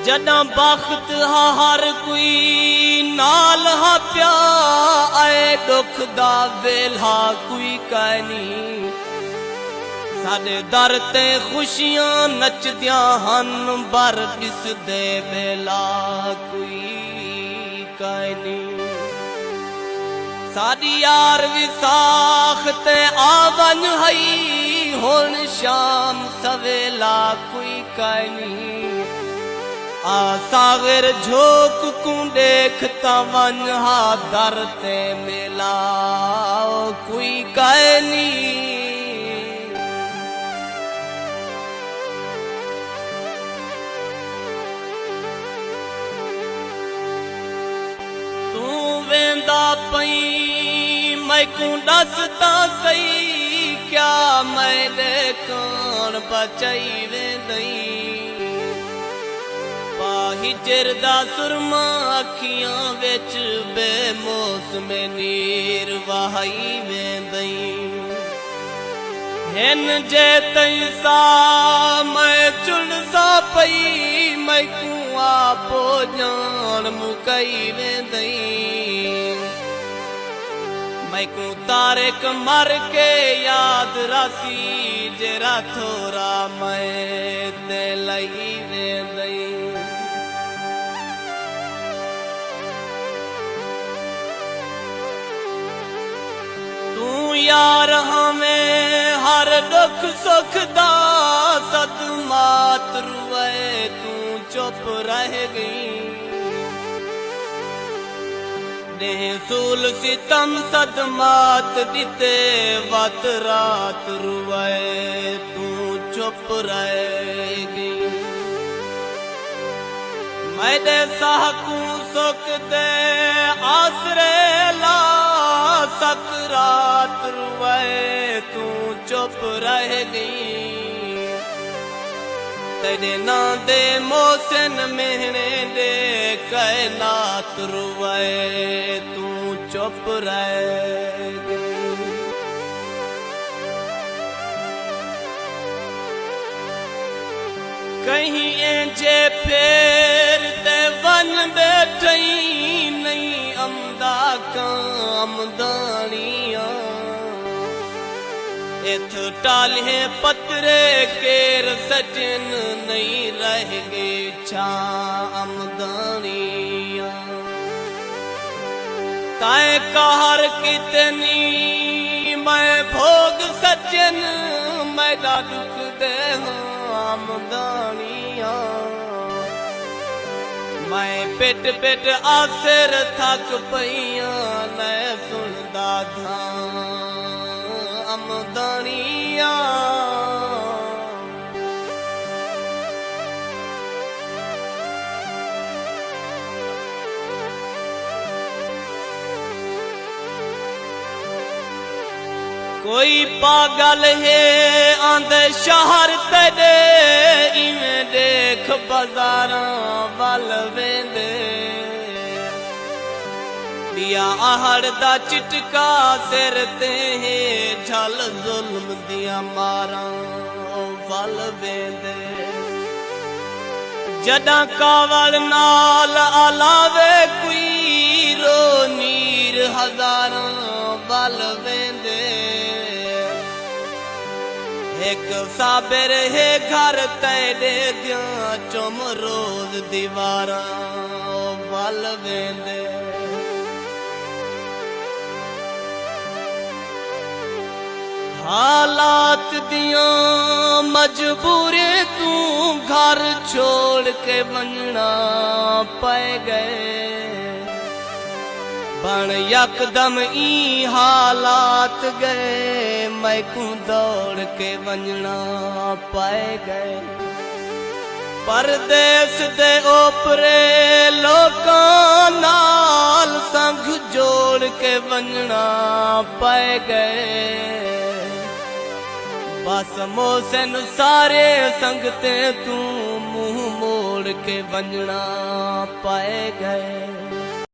जदा बख्त हा हर कोई नाल हा प्या आए दुख दा वेला कोई कहनी साडे दर ते खुशियां नचदियां हन बर दिसदे वेला कोई कहनी साडी यार विसाख ते आवन हई हुण शाम सवेला कोई कहनी आ सागर झोक को देखता वन हा दर ते मेला कोई कहनी तू वेंदा पई मैं को दसता सही क्या मैं देखण बचाई वेंदई हिजर दा सुरमा अखियां विच बेमौसम नीर वहाई वेंदई हिन जे तई सा मैं चुनसा पई मैं को आपो जान मुकई वेंदई मैं को तारिक मर के याद रासी जरा थोड़ा मैं ते लई वेंदई यार हमें हर दुख सुख दा सदमात रुए तू चुप रह गई देह सूल सितम सदमात दिते वत रात रुए तू चुप रह गई मैं दे साकू सुख दे आसरे ला सकरात रुए तू चुप रह गई तेरे ना दे मोहसिन मेहने दे कैनात रुए तू चुप रह गई कहीं जे फेर ते वन बैठई नहीं अमदा काम दानिया इथ टाले पतरे केर सजन नहीं रह गए छा आमदानिया ताए कहर कितनी मैं भोग सजन मैं दुख दे आमदानिया मैं पेट पेट आसिर थक पईया न सुनदा था आमदानिया कोई पागल है आंदे शहर तेरे इवें देख बाजारां वल वेंदे दिया आहड़ दा चिटका सिर ते है झल जुल्म दिया मारां वल वेंदे जदा कावल नाल अलावे कोई रो नीर हजारां वल वेंदे एक साबिर है घर तेरे दिया चुम रोज दीवारा वल वेंदे हालात दिया मजबूरी तू घर छोड़ के बनना पै गए बन यकदम ई हालात गए मैं को दौड़ के वंजना पाए गए परदेस दे ओपरे लोकां नाल संग जोड़ के वंजना पाए गए बस मोहसिन सारे संगते तू मुंह मोड़ के वंजना पाए गए।